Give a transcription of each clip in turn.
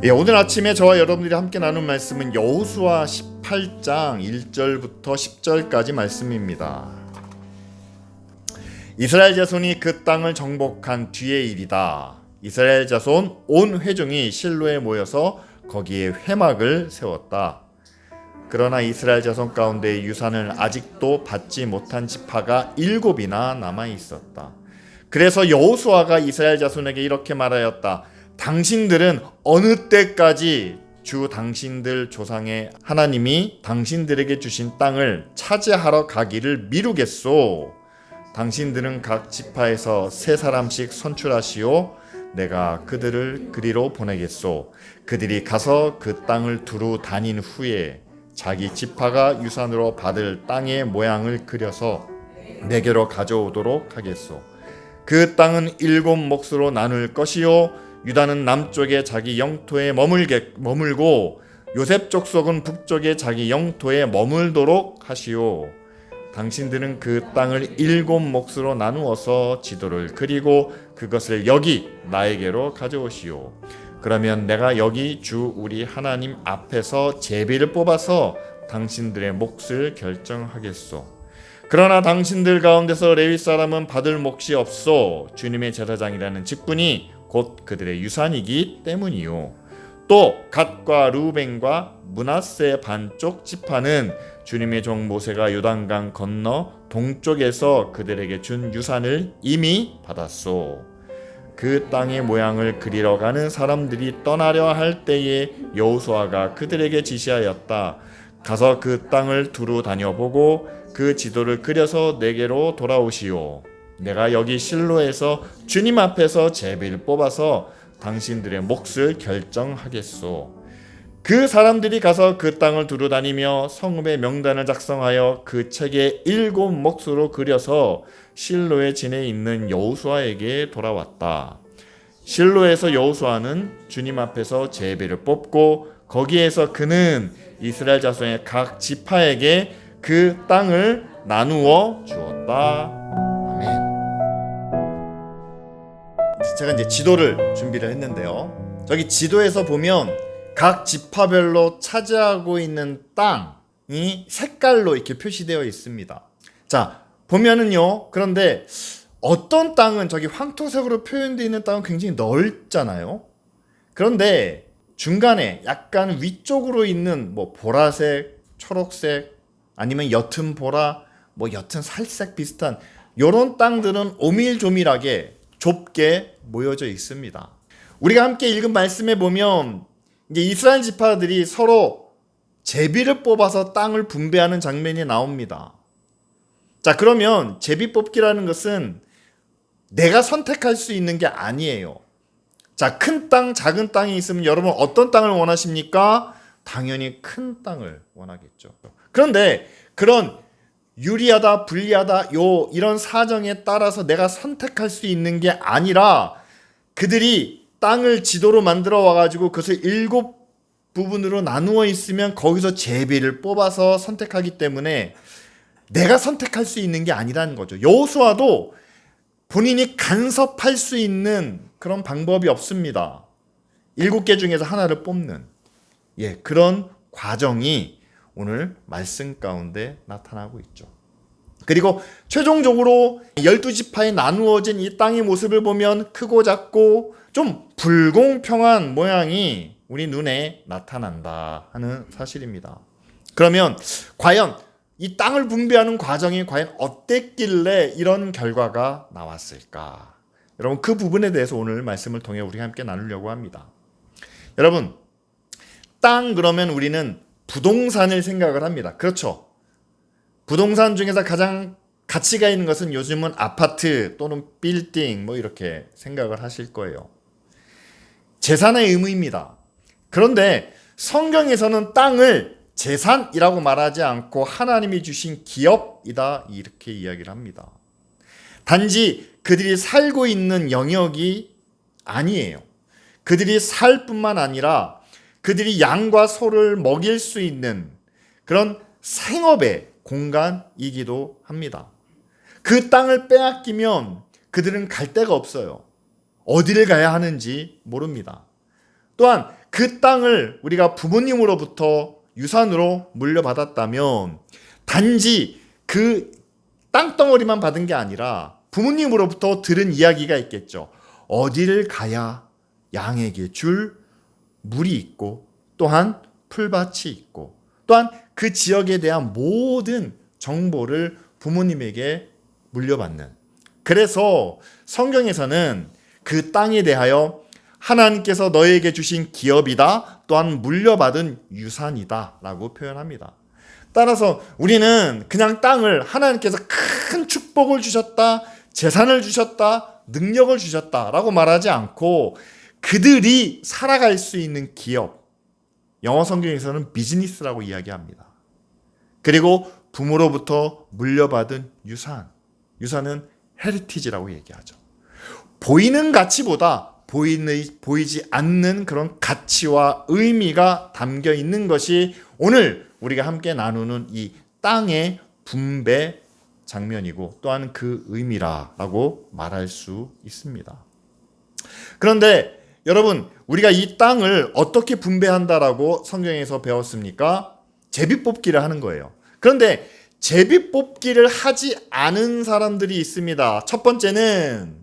오늘 아침에 저와 여러분들이 함께 나눈 말씀은 여호수아 18장 1절부터 10절까지 말씀입니다. 이스라엘 자손이 그 땅을 정복한 뒤의 일이다. 이스라엘 자손 온 회중이 실로에 모여서 거기에 회막을 세웠다. 그러나 이스라엘 자손 가운데 유산을 아직도 받지 못한 지파가 7이나 남아 있었다. 그래서 여호수아가 이스라엘 자손에게 이렇게 말하였다. 당신들은 어느 때까지 주 당신들 조상의 하나님이 당신들에게 주신 땅을 차지하러 가기를 미루겠소? 당신들은 각 지파에서 3사람씩 선출하시오. 내가 그들을 그리로 보내겠소. 그들이 가서 그 땅을 두루 다닌 후에 자기 지파가 유산으로 받을 땅의 모양을 그려서 내게로 가져오도록 하겠소. 그 땅은 7몫으로 나눌 것이요, 유다는 남쪽에 자기 영토에 머물고 요셉 족속은 북쪽에 자기 영토에 머물도록 하시오. 당신들은 그 땅을 7몫으로 나누어서 지도를 그리고 그것을 여기 나에게로 가져오시오. 그러면 내가 여기 주 우리 하나님 앞에서 제비를 뽑아서 당신들의 몫을 결정하겠소. 그러나 당신들 가운데서 레위 사람은 받을 몫이 없소. 주님의 제사장이라는 직분이 곧 그들의 유산이기 때문이요. 또 갓과 루벤과 므낫세 반쪽 지파는 주님의 종 모세가 요단강 건너 동쪽에서 그들에게 준 유산을 이미 받았소. 그 땅의 모양을 그리러 가는 사람들이 떠나려 할 때에 여호수아가 그들에게 지시하였다. 가서 그 땅을 두루 다녀보고 그 지도를 그려서 내게로 돌아오시오. 내가 여기 실로에서 주님 앞에서 제비를 뽑아서 당신들의 몫을 결정하겠소. 그 사람들이 가서 그 땅을 두루 다니며 성읍의 명단을 작성하여 그 책에 7몫으로 그려서 실로에 지내 있는 여호수아에게 돌아왔다. 실로에서 여호수아는 주님 앞에서 제비를 뽑고 거기에서 그는 이스라엘 자손의 각 지파에게 그 땅을 나누어 주었다. 아멘. 제가 이제 지도를 준비를 했는데요. 저기 지도에서 보면 각 지파별로 차지하고 있는 땅이 색깔로 이렇게 표시되어 있습니다. 자, 보면은요. 그런데 어떤 땅은 저기 황토색으로 표현되어 있는 땅은 굉장히 넓잖아요. 그런데 중간에 약간 위쪽으로 있는 뭐 보라색, 초록색, 아니면 옅은 보라, 뭐 옅은 살색 비슷한 이런 땅들은 오밀조밀하게 좁게 모여져 있습니다. 우리가 함께 읽은 말씀에 보면 이제 이스라엘 지파들이 서로 제비를 뽑아서 땅을 분배하는 장면이 나옵니다. 자, 그러면 제비 뽑기라는 것은 내가 선택할 수 있는 게 아니에요. 자, 큰 땅, 작은 땅이 있으면 여러분 어떤 땅을 원하십니까? 당연히 큰 땅을 원하겠죠. 그런데 그런 유리하다, 불리하다, 이런 사정에 따라서 내가 선택할 수 있는 게 아니라 그들이 땅을 지도로 만들어 와가지고 그것을 7부분으로 나누어 있으면 거기서 제비를 뽑아서 선택하기 때문에 내가 선택할 수 있는 게 아니라는 거죠. 여호수아도 본인이 간섭할 수 있는 그런 방법이 없습니다. 7개 중에서 하나를 뽑는 그런 과정이 오늘 말씀 가운데 나타나고 있죠. 그리고 최종적으로 12지파에 나누어진 이 땅의 모습을 보면 크고 작고 좀 불공평한 모양이 우리 눈에 나타난다 하는 사실입니다. 그러면 과연 이 땅을 분배하는 과정이 과연 어땠길래 이런 결과가 나왔을까? 여러분, 그 부분에 대해서 오늘 말씀을 통해 우리가 함께 나누려고 합니다. 여러분, 땅 그러면 우리는 부동산을 생각을 합니다. 그렇죠? 부동산 중에서 가장 가치가 있는 것은 요즘은 아파트 또는 빌딩 뭐 이렇게 생각을 하실 거예요. 재산의 의무입니다. 그런데 성경에서는 땅을 재산이라고 말하지 않고 하나님이 주신 기업이다 이렇게 이야기를 합니다. 단지 그들이 살고 있는 영역이 아니에요. 그들이 살 뿐만 아니라 그들이 양과 소를 먹일 수 있는 그런 생업의 공간이기도 합니다. 그 땅을 빼앗기면 그들은 갈 데가 없어요. 어디를 가야 하는지 모릅니다. 또한 그 땅을 우리가 부모님으로부터 유산으로 물려받았다면 단지 그 땅덩어리만 받은 게 아니라 부모님으로부터 들은 이야기가 있겠죠. 어디를 가야 양에게 줄 물이 있고 또한 풀밭이 있고 또한 그 지역에 대한 모든 정보를 부모님에게 물려받는. 그래서 성경에서는 그 땅에 대하여 하나님께서 너에게 주신 기업이다 또한 물려받은 유산이다 라고 표현합니다. 따라서 우리는 그냥 땅을 하나님께서 큰 축복을 주셨다, 재산을 주셨다, 능력을 주셨다 라고 말하지 않고 그들이 살아갈 수 있는 기업, 영어 성경에서는 비즈니스라고 이야기합니다. 그리고 부모로부터 물려받은 유산, 유산은 헤리티지라고 얘기하죠. 보이는 가치보다 보이지 않는 그런 가치와 의미가 담겨 있는 것이 오늘 우리가 함께 나누는 이 땅의 분배 장면이고 또한 그 의미라고 말할 수 있습니다. 그런데 여러분, 우리가 이 땅을 어떻게 분배한다라고 성경에서 배웠습니까? 제비뽑기를 하는 거예요. 그런데 제비뽑기를 하지 않은 사람들이 있습니다. 첫 번째는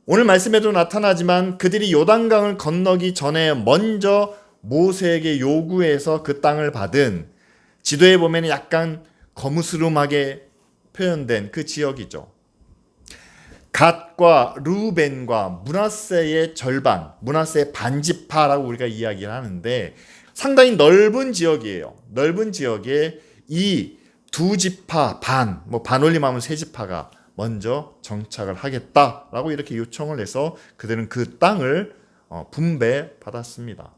오늘 말씀에도 나타나지만 그들이 요단강을 건너기 전에 먼저 모세에게 요구해서 그 땅을 받은, 지도에 보면 약간 거무스름하게 표현된 그 지역이죠. 갓과 루벤과 므낫세의 절반, 므낫세의 반지파라고 우리가 이야기를 하는데 상당히 넓은 지역이에요. 넓은 지역에 이 두 지파 반, 반올림하면 세 지파가 먼저 정착을 하겠다라고 이렇게 요청을 해서 그들은 그 땅을 분배받았습니다.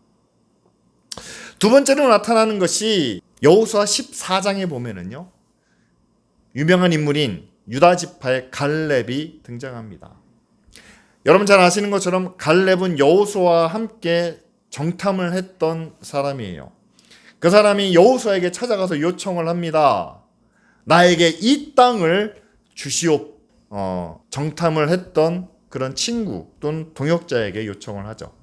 두 번째로 나타나는 것이 여호수아 14장에 보면은요, 유명한 인물인 유다 지파의 갈렙이 등장합니다. 여러분 잘 아시는 것처럼 갈렙은 여호수아와 함께 정탐을 했던 사람이에요. 그 사람이 여호수아에게 찾아가서 요청을 합니다. 나에게 이 땅을 주시오. 정탐을 했던 그런 친구 또는 동역자에게 요청을 하죠.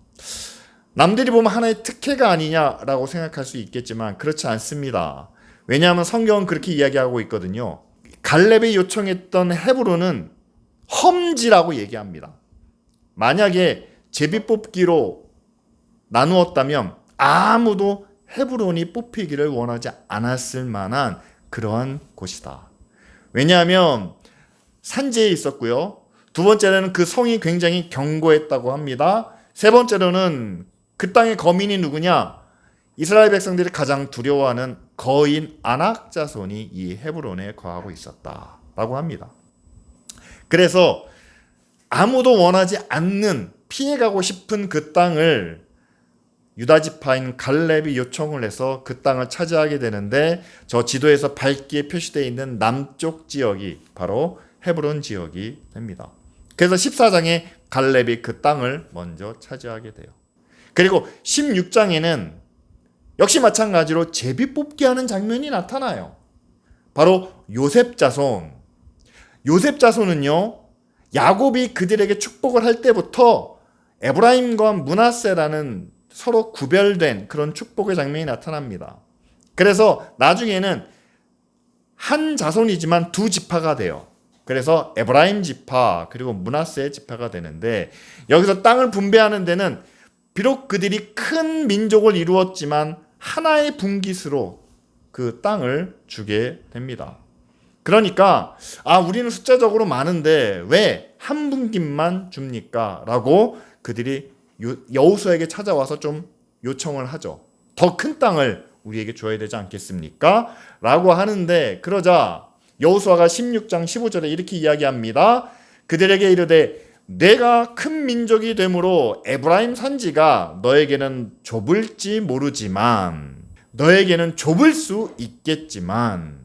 남들이 보면 하나의 특혜가 아니냐라고 생각할 수 있겠지만 그렇지 않습니다. 왜냐하면 성경은 그렇게 이야기하고 있거든요. 갈렙이 요청했던 헤브론은 험지라고 얘기합니다. 만약에 제비뽑기로 나누었다면 아무도 헤브론이 뽑히기를 원하지 않았을 만한 그러한 곳이다. 왜냐하면 산지에 있었고요. 두 번째로는 그 성이 굉장히 견고했다고 합니다. 세 번째로는 그 땅의 거민이 누구냐? 이스라엘 백성들이 가장 두려워하는 거인 아낙 자손이 이 헤브론에 거하고 있었다라고 합니다. 그래서 아무도 원하지 않는, 피해가고 싶은 그 땅을 유다 지파인 갈렙이 요청을 해서 그 땅을 차지하게 되는데, 저 지도에서 밝게 표시되어 있는 남쪽 지역이 바로 헤브론 지역이 됩니다. 그래서 14장에 갈렙이 그 땅을 먼저 차지하게 돼요. 그리고 16장에는 역시 마찬가지로 제비뽑기 하는 장면이 나타나요. 바로 요셉 자손. 요셉 자손은요, 야곱이 그들에게 축복을 할 때부터 에브라임과 므낫세라는 서로 구별된 그런 축복의 장면이 나타납니다. 그래서 나중에는 한 자손이지만 두 지파가 돼요. 그래서 에브라임 지파 그리고 므낫세 지파가 되는데, 여기서 땅을 분배하는 데는 비록 그들이 큰 민족을 이루었지만 하나의 분깃으로 그 땅을 주게 됩니다. 그러니까 우리는 숫자적으로 많은데 왜 한 분깃만 줍니까? 라고 그들이 여호수아에게 찾아와서 좀 요청을 하죠. 더 큰 땅을 우리에게 줘야 되지 않겠습니까? 라고 하는데, 그러자 여호수아가 16장 15절에 이렇게 이야기합니다. 그들에게 이르되 내가 큰 민족이 되므로 에브라임 산지가 너에게는 좁을지 모르지만, 너에게는 좁을 수 있겠지만,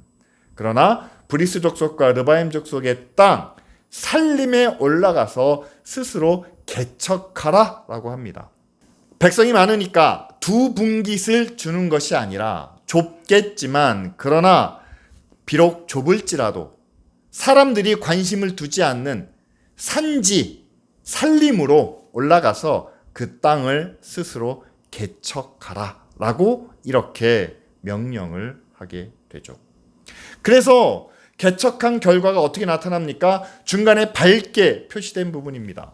그러나 브리스 족속과 르바임 족속의 땅 살림에 올라가서 스스로 개척하라 라고 합니다. 백성이 많으니까 두 분깃을 주는 것이 아니라 좁겠지만, 그러나 비록 좁을지라도 사람들이 관심을 두지 않는 산지, 산림으로 올라가서 그 땅을 스스로 개척하라 라고 이렇게 명령을 하게 되죠. 그래서 개척한 결과가 어떻게 나타납니까? 중간에 밝게 표시된 부분입니다.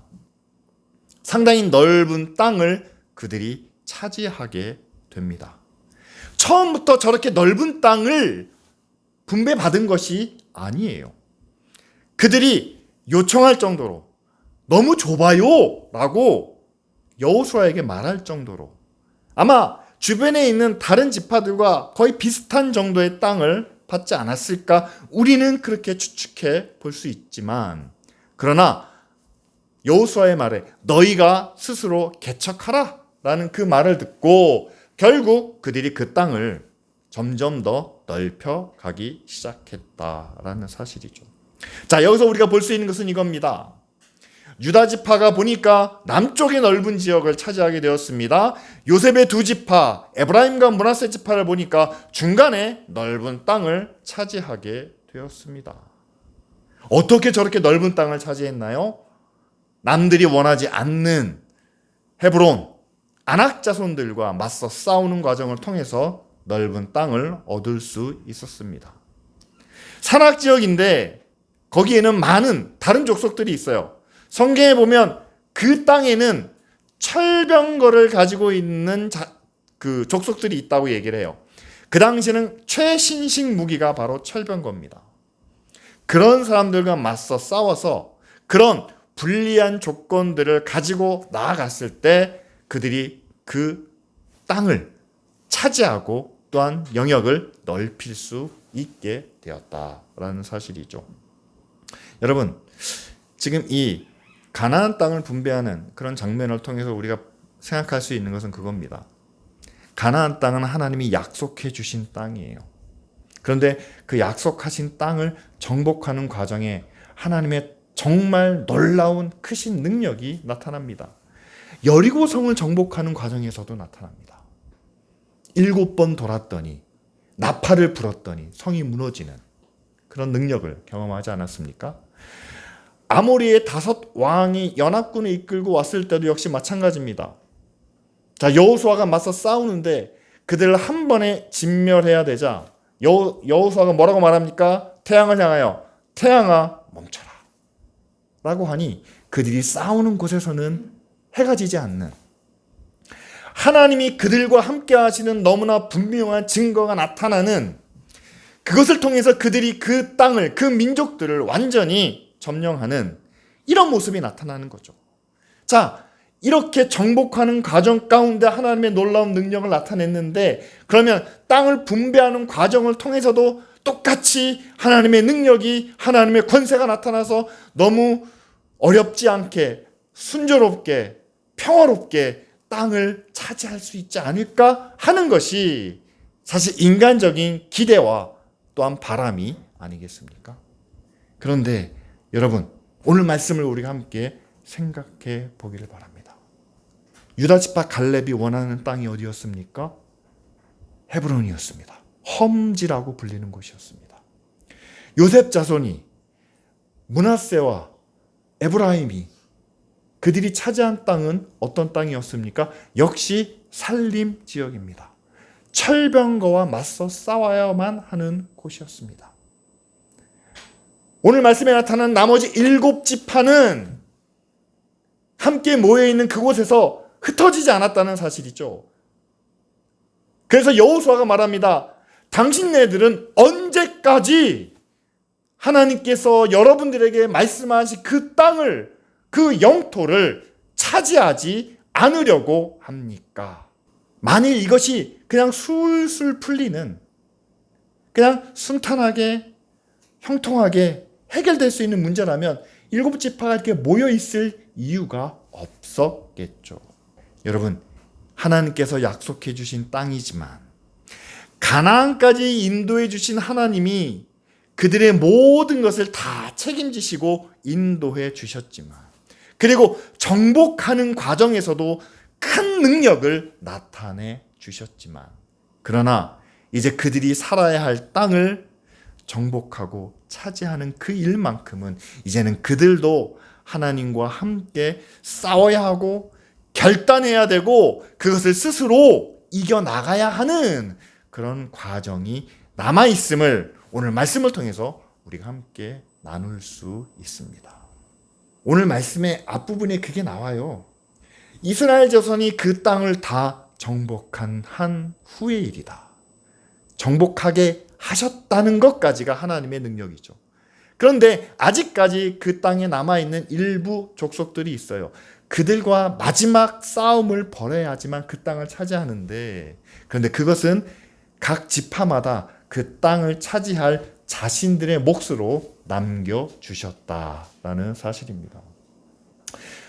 상당히 넓은 땅을 그들이 차지하게 됩니다. 처음부터 저렇게 넓은 땅을 분배받은 것이 아니에요. 그들이 요청할 정도로 너무 좁아요 라고 여호수아에게 말할 정도로 아마 주변에 있는 다른 지파들과 거의 비슷한 정도의 땅을 받지 않았을까? 우리는 그렇게 추측해 볼 수 있지만, 그러나 여호수아의 말에 너희가 스스로 개척하라 라는 그 말을 듣고 결국 그들이 그 땅을 점점 더 넓혀가기 시작했다라는 사실이죠. 자, 여기서 우리가 볼 수 있는 것은 이겁니다. 유다 지파가 보니까 남쪽의 넓은 지역을 차지하게 되었습니다. 요셉의 두 지파, 에브라임과 므낫세 지파를 보니까 중간에 넓은 땅을 차지하게 되었습니다. 어떻게 저렇게 넓은 땅을 차지했나요? 남들이 원하지 않는 헤브론, 아낙 자손들과 맞서 싸우는 과정을 통해서 넓은 땅을 얻을 수 있었습니다. 산악 지역인데 거기에는 많은 다른 족속들이 있어요. 성경에 보면 그 땅에는 철병거를 가지고 있는 그 족속들이 있다고 얘기를 해요. 그 당시에는 최신식 무기가 바로 철병거입니다. 그런 사람들과 맞서 싸워서 그런 불리한 조건들을 가지고 나아갔을 때 그들이 그 땅을 차지하고 또한 영역을 넓힐 수 있게 되었다라는 사실이죠. 여러분, 지금 이 가나안 땅을 분배하는 그런 장면을 통해서 우리가 생각할 수 있는 것은 그겁니다. 가나안 땅은 하나님이 약속해 주신 땅이에요. 그런데 그 약속하신 땅을 정복하는 과정에 하나님의 정말 놀라운 크신 능력이 나타납니다. 여리고성을 정복하는 과정에서도 나타납니다. 7번 돌았더니 나팔을 불었더니 성이 무너지는 그런 능력을 경험하지 않았습니까? 아모리의 5 왕이 연합군을 이끌고 왔을 때도 역시 마찬가지입니다. 자, 여호수아가 맞서 싸우는데 그들을 한 번에 진멸해야 되자 여호수아가 뭐라고 말합니까? 태양을 향하여 태양아 멈춰라 라고 하니 그들이 싸우는 곳에서는 해가 지지 않는, 하나님이 그들과 함께 하시는 너무나 분명한 증거가 나타나는, 그것을 통해서 그들이 그 땅을, 그 민족들을 완전히 점령하는 이런 모습이 나타나는 거죠. 자, 이렇게 정복하는 과정 가운데 하나님의 놀라운 능력을 나타냈는데, 그러면 땅을 분배하는 과정을 통해서도 똑같이 하나님의 능력이, 하나님의 권세가 나타나서 너무 어렵지 않게 순조롭게 평화롭게 땅을 차지할 수 있지 않을까 하는 것이 사실 인간적인 기대와 또한 바람이 아니겠습니까? 그런데 여러분, 오늘 말씀을 우리가 함께 생각해 보기를 바랍니다. 유다 지파 갈렙이 원하는 땅이 어디였습니까? 헤브론이었습니다. 험지라고 불리는 곳이었습니다. 요셉 자손이, 므낫세와 에브라임이 그들이 차지한 땅은 어떤 땅이었습니까? 역시 산림 지역입니다. 철병거와 맞서 싸워야만 하는 곳이었습니다. 오늘 말씀에 나타난 나머지 7지파는 함께 모여있는 그곳에서 흩어지지 않았다는 사실이죠. 그래서 여호수아가 말합니다. 당신네들은 언제까지 하나님께서 여러분들에게 말씀하신 그 땅을, 그 영토를 차지하지 않으려고 합니까? 만일 이것이 그냥 술술 풀리는, 그냥 순탄하게 형통하게 해결될 수 있는 문제라면 7지파가 이렇게 모여있을 이유가 없었겠죠. 여러분, 하나님께서 약속해 주신 땅이지만 가나안까지 인도해 주신 하나님이 그들의 모든 것을 다 책임지시고 인도해 주셨지만, 그리고 정복하는 과정에서도 큰 능력을 나타내 주셨지만, 그러나 이제 그들이 살아야 할 땅을 정복하고 차지하는 그 일만큼은 이제는 그들도 하나님과 함께 싸워야 하고 결단해야 되고 그것을 스스로 이겨나가야 하는 그런 과정이 남아있음을 오늘 말씀을 통해서 우리가 함께 나눌 수 있습니다. 오늘 말씀의 앞부분에 그게 나와요. 이스라엘 자손이 그 땅을 다 정복한 한 후의 일이다. 정복하게 하셨다는 것까지가 하나님의 능력이죠. 그런데 아직까지 그 땅에 남아있는 일부 족속들이 있어요. 그들과 마지막 싸움을 벌여야 하지만 그 땅을 차지하는데, 그런데 그것은 각 지파마다 그 땅을 차지할 자신들의 몫으로 남겨주셨다라는 사실입니다.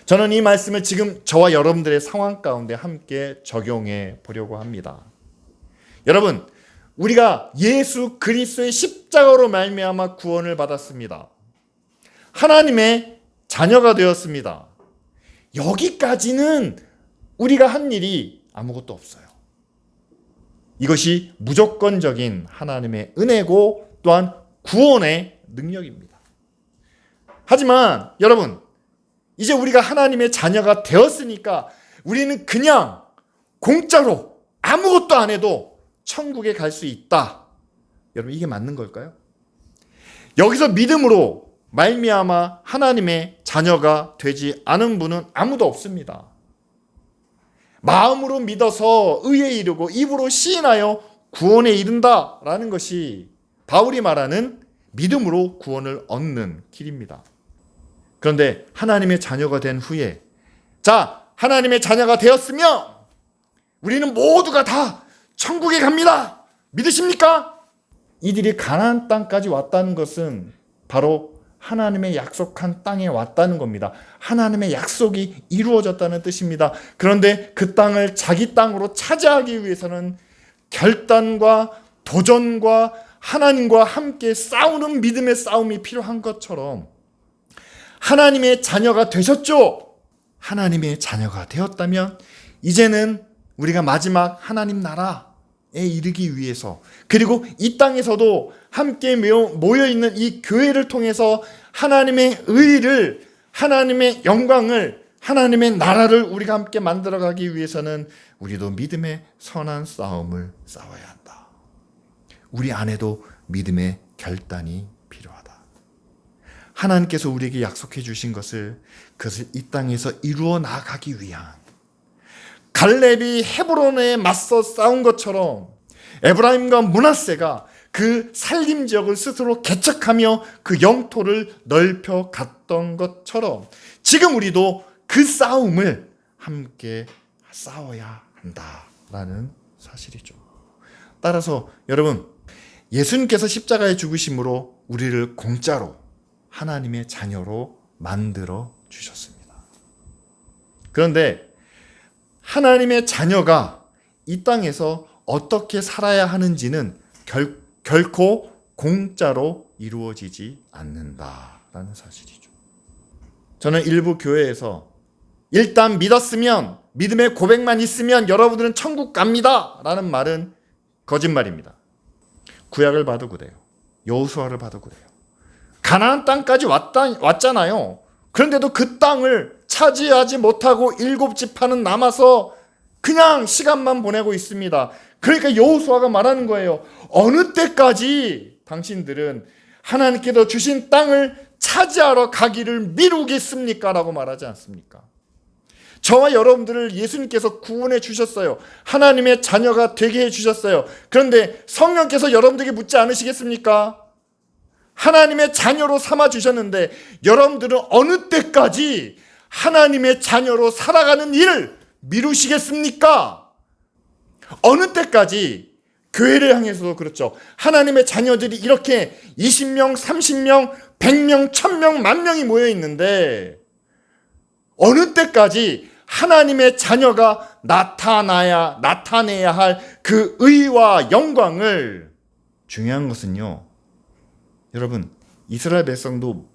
저는 이 말씀을 지금 저와 여러분들의 상황 가운데 함께 적용해 보려고 합니다. 여러분, 우리가 예수 그리스도의 십자가로 말미암아 구원을 받았습니다. 하나님의 자녀가 되었습니다. 여기까지는 우리가 한 일이 아무것도 없어요. 이것이 무조건적인 하나님의 은혜고 또한 구원의 능력입니다. 하지만 여러분, 이제 우리가 하나님의 자녀가 되었으니까 우리는 그냥 공짜로 아무것도 안 해도 천국에 갈 수 있다. 여러분, 이게 맞는 걸까요? 여기서 믿음으로 말미암아 하나님의 자녀가 되지 않은 분은 아무도 없습니다. 마음으로 믿어서 의에 이르고 입으로 시인하여 구원에 이른다라는 것이 바울이 말하는 믿음으로 구원을 얻는 길입니다. 그런데 하나님의 자녀가 된 후에, 자, 하나님의 자녀가 되었으면 우리는 모두가 다 천국에 갑니다. 믿으십니까? 이들이 가나안 땅까지 왔다는 것은 바로 하나님의 약속한 땅에 왔다는 겁니다. 하나님의 약속이 이루어졌다는 뜻입니다. 그런데 그 땅을 자기 땅으로 차지하기 위해서는 결단과 도전과 하나님과 함께 싸우는 믿음의 싸움이 필요한 것처럼 하나님의 자녀가 되셨죠? 하나님의 자녀가 되었다면 이제는 우리가 마지막 하나님 나라에 이르기 위해서, 그리고 이 땅에서도 함께 모여있는 이 교회를 통해서 하나님의 의를, 하나님의 영광을, 하나님의 나라를 우리가 함께 만들어가기 위해서는 우리도 믿음의 선한 싸움을 싸워야 한다. 우리 안에도 믿음의 결단이 필요하다. 하나님께서 우리에게 약속해 주신 것을, 그것을 이 땅에서 이루어 나가기 위한, 갈렙이 헤브론에 맞서 싸운 것처럼 에브라임과 므낫세가 그 살림 지역을 스스로 개척하며 그 영토를 넓혀 갔던 것처럼 지금 우리도 그 싸움을 함께 싸워야 한다라는 사실이죠. 따라서 여러분, 예수님께서 십자가에 죽으심으로 우리를 공짜로 하나님의 자녀로 만들어 주셨습니다. 그런데 하나님의 자녀가 이 땅에서 어떻게 살아야 하는지는 결코 공짜로 이루어지지 않는다라는 사실이죠. 저는 일부 교회에서 일단 믿었으면, 믿음의 고백만 있으면 여러분들은 천국 갑니다 라는 말은 거짓말입니다. 구약을 봐도 그래요. 여호수아를 봐도 그래요. 가나안 땅까지 왔잖아요. 그런데도 그 땅을 차지하지 못하고 7지파는 남아서 그냥 시간만 보내고 있습니다. 그러니까 여호수아가 말하는 거예요. 어느 때까지 당신들은 하나님께서 주신 땅을 차지하러 가기를 미루겠습니까? 라고 말하지 않습니까? 저와 여러분들을 예수님께서 구원해 주셨어요. 하나님의 자녀가 되게 해 주셨어요. 그런데 성령께서 여러분들에게 묻지 않으시겠습니까? 하나님의 자녀로 삼아 주셨는데 여러분들은 어느 때까지 하나님의 자녀로 살아가는 일을 미루시겠습니까? 어느 때까지 교회를 향해서도 그렇죠. 하나님의 자녀들이 이렇게 20명, 30명, 100명, 1000명, 10,000명이 모여 있는데 어느 때까지 하나님의 자녀가 나타내야 할 그 의와 영광을, 중요한 것은요, 여러분, 이스라엘 백성도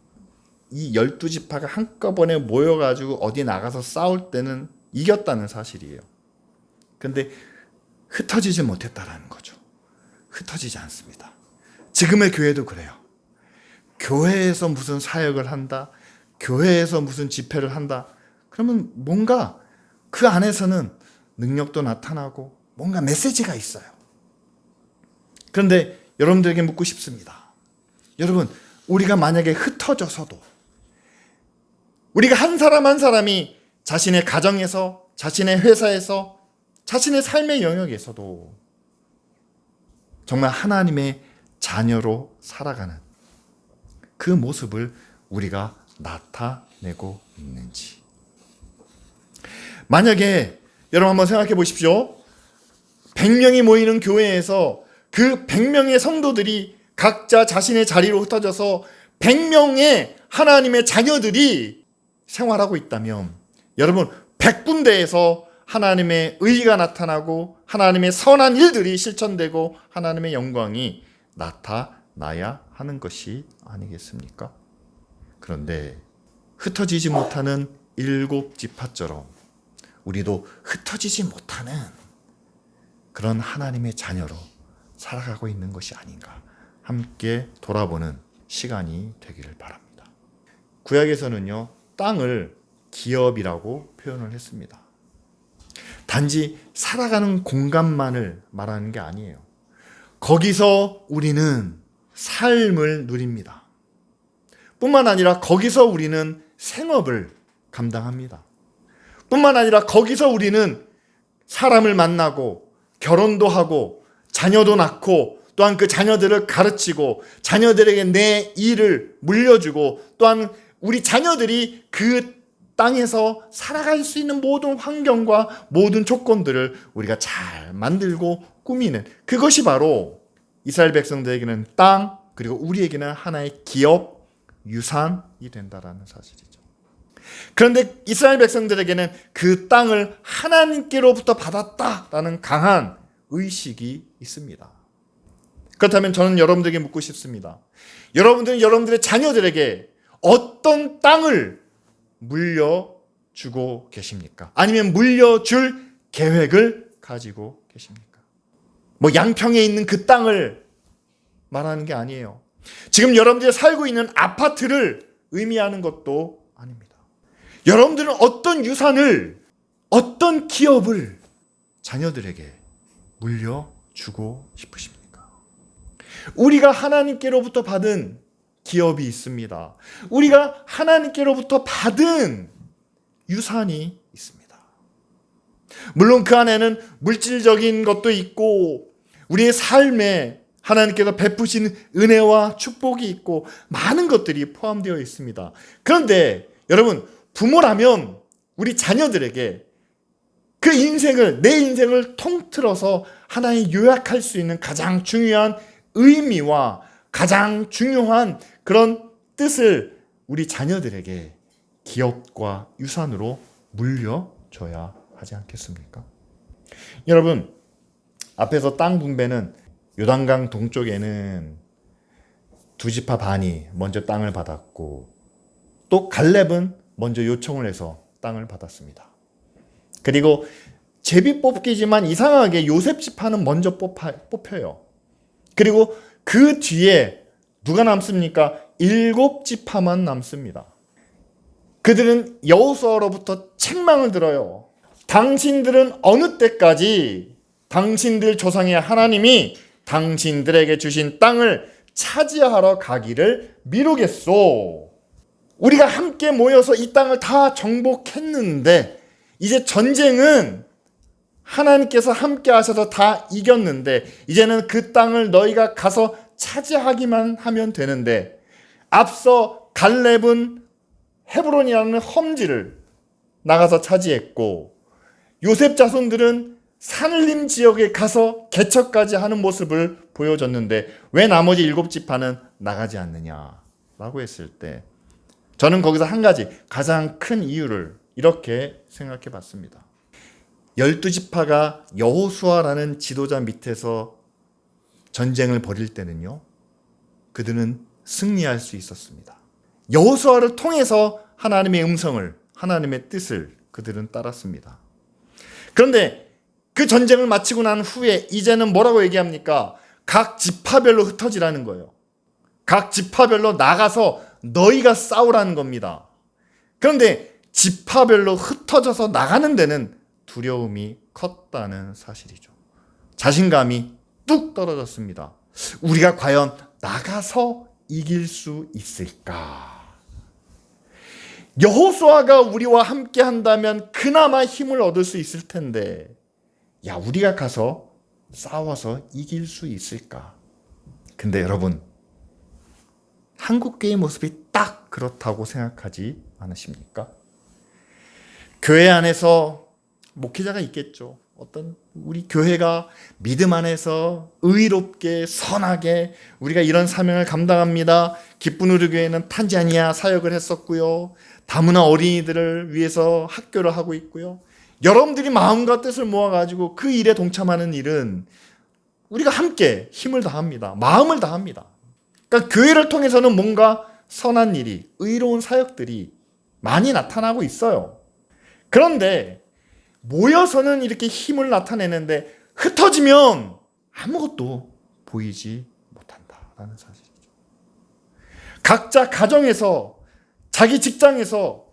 이 12지파가 한꺼번에 모여가지고 어디 나가서 싸울 때는 이겼다는 사실이에요. 근데 흩어지지 못했다라는 거죠. 흩어지지 않습니다. 지금의 교회도 그래요. 교회에서 무슨 사역을 한다, 교회에서 무슨 집회를 한다, 그러면 뭔가 그 안에서는 능력도 나타나고 뭔가 메시지가 있어요. 그런데 여러분들에게 묻고 싶습니다. 여러분, 우리가 만약에 흩어져서도 우리가 한 사람 한 사람이 자신의 가정에서, 자신의 회사에서, 자신의 삶의 영역에서도 정말 하나님의 자녀로 살아가는 그 모습을 우리가 나타내고 있는지. 만약에 여러분 한번 생각해 보십시오. 100명이 모이는 교회에서 그 100명의 성도들이 각자 자신의 자리로 흩어져서 100명의 하나님의 자녀들이 생활하고 있다면 여러분 100군데에서 하나님의 의의가 나타나고 하나님의 선한 일들이 실천되고 하나님의 영광이 나타나야 하는 것이 아니겠습니까? 그런데 흩어지지 못하는 7지파처럼 우리도 흩어지지 못하는 그런 하나님의 자녀로 살아가고 있는 것이 아닌가 함께 돌아보는 시간이 되기를 바랍니다. 구약에서는요, 땅을 기업이라고 표현을 했습니다. 단지 살아가는 공간만을 말하는 게 아니에요. 거기서 우리는 삶을 누립니다. 뿐만 아니라 거기서 우리는 생업을 감당합니다. 뿐만 아니라 거기서 우리는 사람을 만나고 결혼도 하고 자녀도 낳고 또한 그 자녀들을 가르치고 자녀들에게 내 일을 물려주고 또한 우리 자녀들이 그 땅에서 살아갈 수 있는 모든 환경과 모든 조건들을 우리가 잘 만들고 꾸미는 그것이 바로 이스라엘 백성들에게는 땅 그리고 우리에게는 하나의 기업, 유산이 된다라는 사실이죠. 그런데 이스라엘 백성들에게는 그 땅을 하나님께로부터 받았다라는 강한 의식이 있습니다. 그렇다면 저는 여러분들에게 묻고 싶습니다. 여러분들은 여러분들의 자녀들에게 어떤 땅을 물려주고 계십니까? 아니면 물려줄 계획을 가지고 계십니까? 뭐 양평에 있는 그 땅을 말하는 게 아니에요. 지금 여러분들이 살고 있는 아파트를 의미하는 것도 아닙니다. 여러분들은 어떤 유산을, 어떤 기업을 자녀들에게 물려주고 싶으십니까? 우리가 하나님께로부터 받은 기업이 있습니다. 우리가 하나님께로부터 받은 유산이 있습니다. 물론 그 안에는 물질적인 것도 있고 우리의 삶에 하나님께서 베푸신 은혜와 축복이 있고 많은 것들이 포함되어 있습니다. 그런데 여러분, 부모라면 우리 자녀들에게 그 인생을, 내 인생을 통틀어서 하나의 요약할 수 있는 가장 중요한 의미와 가장 중요한 그런 뜻을 우리 자녀들에게 기업과 유산으로 물려줘야 하지 않겠습니까? 여러분, 앞에서 땅 분배는 요단강 동쪽에는 2지파 반이 먼저 땅을 받았고 또 갈렙은 먼저 요청을 해서 땅을 받았습니다. 그리고 제비 뽑기지만 이상하게 요셉 지파는 먼저 뽑혀요. 그리고 그 뒤에 누가 남습니까? 7지파만 남습니다. 그들은 여호수아로부터 책망을 들어요. 당신들은 어느 때까지 당신들 조상의 하나님이 당신들에게 주신 땅을 차지하러 가기를 미루겠소. 우리가 함께 모여서 이 땅을 다 정복했는데 이제 전쟁은 하나님께서 함께 하셔서 다 이겼는데 이제는 그 땅을 너희가 가서 차지하기만 하면 되는데 앞서 갈렙은 헤브론이라는 험지를 나가서 차지했고 요셉 자손들은 산림 지역에 가서 개척까지 하는 모습을 보여줬는데 왜 나머지 7지파는 나가지 않느냐라고 했을 때 저는 거기서 한 가지 가장 큰 이유를 이렇게 생각해 봤습니다. 12지파가 여호수아라는 지도자 밑에서 전쟁을 벌일 때는요, 그들은 승리할 수 있었습니다. 여호수아를 통해서 하나님의 음성을, 하나님의 뜻을 그들은 따랐습니다. 그런데 그 전쟁을 마치고 난 후에 이제는 뭐라고 얘기합니까? 각 지파별로 흩어지라는 거예요. 각 지파별로 나가서 너희가 싸우라는 겁니다. 그런데 지파별로 흩어져서 나가는 데는 두려움이 컸다는 사실이죠. 자신감이 뚝 떨어졌습니다. 우리가 과연 나가서 이길 수 있을까? 여호수아가 우리와 함께 한다면 그나마 힘을 얻을 수 있을 텐데, 야, 우리가 가서 싸워서 이길 수 있을까? 근데 여러분, 한국교회의 모습이 딱 그렇다고 생각하지 않으십니까? 교회 안에서 목회자가 있겠죠. 어떤 우리 교회가 믿음 안에서 의롭게 선하게 우리가 이런 사명을 감당합니다. 기쁜 우리 교회는 탄자니아 사역을 했었고요. 다문화 어린이들을 위해서 학교를 하고 있고요. 여러분들이 마음과 뜻을 모아가지고 그 일에 동참하는 일은 우리가 함께 힘을 다합니다. 마음을 다합니다. 그러니까 교회를 통해서는 뭔가 선한 일이, 의로운 사역들이 많이 나타나고 있어요. 그런데 모여서는 이렇게 힘을 나타내는데 흩어지면 아무것도 보이지 못한다라는 사실이죠. 각자 가정에서, 자기 직장에서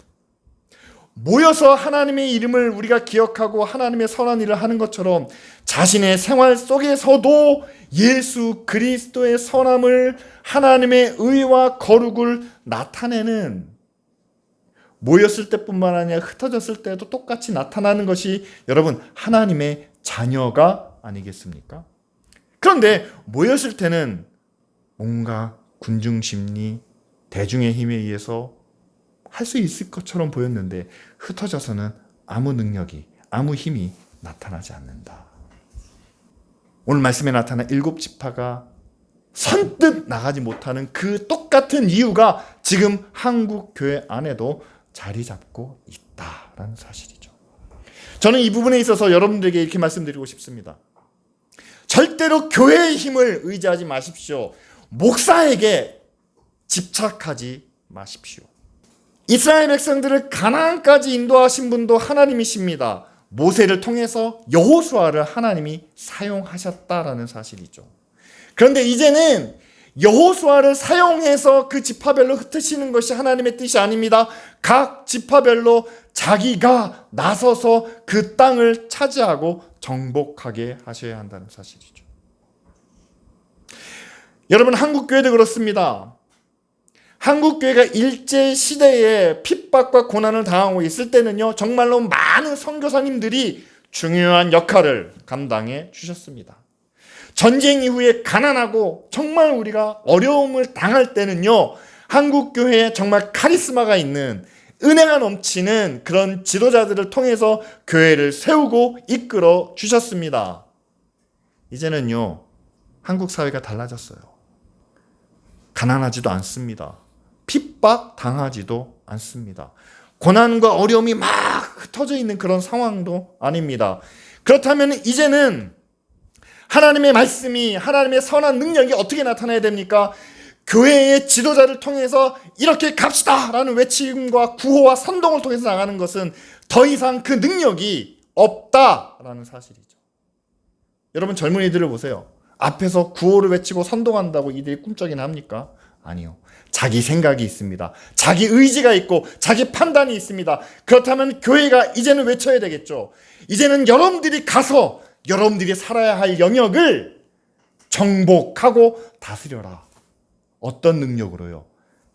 모여서 하나님의 이름을 우리가 기억하고 하나님의 선한 일을 하는 것처럼 자신의 생활 속에서도 예수 그리스도의 선함을, 하나님의 의와 거룩을 나타내는, 모였을 때뿐만 아니라 흩어졌을 때도 똑같이 나타나는 것이 여러분 하나님의 자녀가 아니겠습니까? 그런데 모였을 때는 뭔가 군중심리, 대중의 힘에 의해서 할 수 있을 것처럼 보였는데 흩어져서는 아무 능력이, 아무 힘이 나타나지 않는다. 오늘 말씀에 나타난 7지파가 선뜻 나가지 못하는 그 똑같은 이유가 지금 한국 교회 안에도 자리 잡고 있다라는 사실이죠. 저는 이 부분에 있어서 여러분들에게 이렇게 말씀드리고 싶습니다. 절대로 교회의 힘을 의지하지 마십시오. 목사에게 집착하지 마십시오. 이스라엘 백성들을 가나안까지 인도하신 분도 하나님이십니다. 모세를 통해서 여호수아를 하나님이 사용하셨다라는 사실이죠. 그런데 이제는 여호수아를 사용해서 그 지파별로 흩으시는 것이 하나님의 뜻이 아닙니다. 각 지파별로 자기가 나서서 그 땅을 차지하고 정복하게 하셔야 한다는 사실이죠. 여러분, 한국교회도 그렇습니다. 한국교회가 일제시대에 핍박과 고난을 당하고 있을 때는요, 정말로 많은 선교사님들이 중요한 역할을 감당해 주셨습니다. 전쟁 이후에 가난하고 정말 우리가 어려움을 당할 때는요, 한국교회에 정말 카리스마가 있는, 은혜가 넘치는 그런 지도자들을 통해서 교회를 세우고 이끌어 주셨습니다. 이제는요, 한국 사회가 달라졌어요. 가난하지도 않습니다. 핍박 당하지도 않습니다. 고난과 어려움이 막 흩어져 있는 그런 상황도 아닙니다. 그렇다면 이제는 하나님의 말씀이, 하나님의 선한 능력이 어떻게 나타나야 됩니까? 교회의 지도자를 통해서 이렇게 갑시다 라는 외침과 구호와 선동을 통해서 나가는 것은 더 이상 그 능력이 없다라는 사실이죠. 여러분, 젊은이들을 보세요. 앞에서 구호를 외치고 선동한다고 이들이 꿈쩍이나 합니까? 아니요. 자기 생각이 있습니다. 자기 의지가 있고 자기 판단이 있습니다. 그렇다면 교회가 이제는 외쳐야 되겠죠. 이제는 여러분들이 가서 여러분들이 살아야 할 영역을 정복하고 다스려라. 어떤 능력으로요?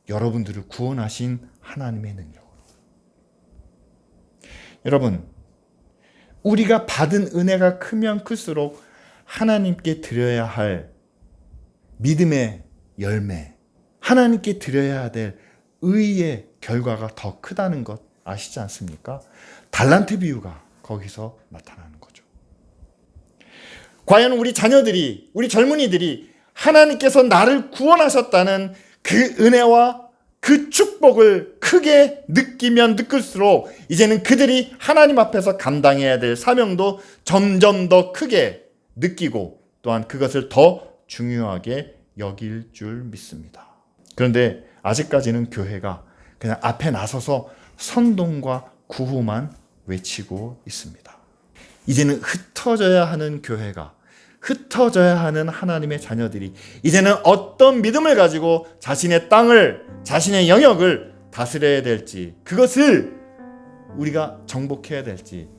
여러분들을 구원하신 하나님의 능력으로. 여러분, 우리가 받은 은혜가 크면 클수록 하나님께 드려야 할 믿음의 열매, 하나님께 드려야 될 의의 결과가 더 크다는 것 아시지 않습니까? 달란트 비유가 거기서 나타나는 거죠. 과연 우리 자녀들이, 우리 젊은이들이 하나님께서 나를 구원하셨다는 그 은혜와 그 축복을 크게 느끼면 느낄수록 이제는 그들이 하나님 앞에서 감당해야 될 사명도 점점 더 크게 느끼고 또한 그것을 더 중요하게 여길 줄 믿습니다. 그런데 아직까지는 교회가 그냥 앞에 나서서 선동과 구호만 외치고 있습니다. 이제는 흩어져야 하는 교회가, 흩어져야 하는 하나님의 자녀들이 이제는 어떤 믿음을 가지고 자신의 땅을, 자신의 영역을 다스려야 될지, 그것을 우리가 정복해야 될지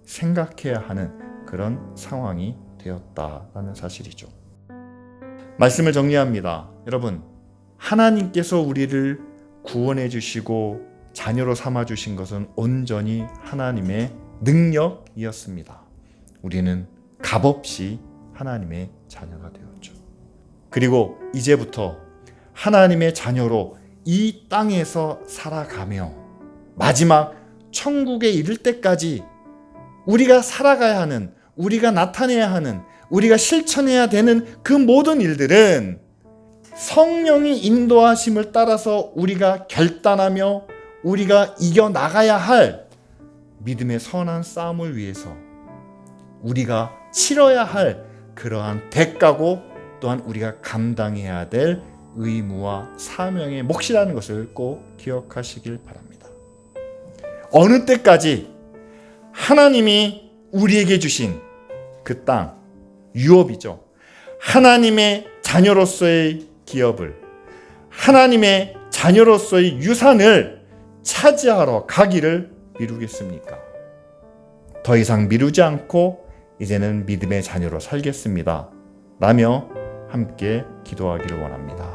생각해야 하는 그런 상황이 되었다라는 사실이죠. 말씀을 정리합니다. 여러분, 하나님께서 우리를 구원해 주시고 자녀로 삼아 주신 것은 온전히 하나님의 능력이었습니다. 우리는 값없이 하나님의 자녀가 되었죠. 그리고 이제부터 하나님의 자녀로 이 땅에서 살아가며 마지막 천국에 이를 때까지 우리가 살아가야 하는, 우리가 나타내야 하는, 우리가 실천해야 되는 그 모든 일들은 성령이 인도하심을 따라서 우리가 결단하며 우리가 이겨나가야 할 믿음의 선한 싸움을 위해서 우리가 치러야 할 그러한 대가고 또한 우리가 감당해야 될 의무와 사명의 몫이라는 것을 꼭 기억하시길 바랍니다. 어느 때까지 하나님이 우리에게 주신 그 땅, 유업이죠. 하나님의 자녀로서의 기업을, 하나님의 자녀로서의 유산을 차지하러 가기를 미루겠습니까? 더 이상 미루지 않고 이제는 믿음의 자녀로 살겠습니다 라며 함께 기도하기를 원합니다.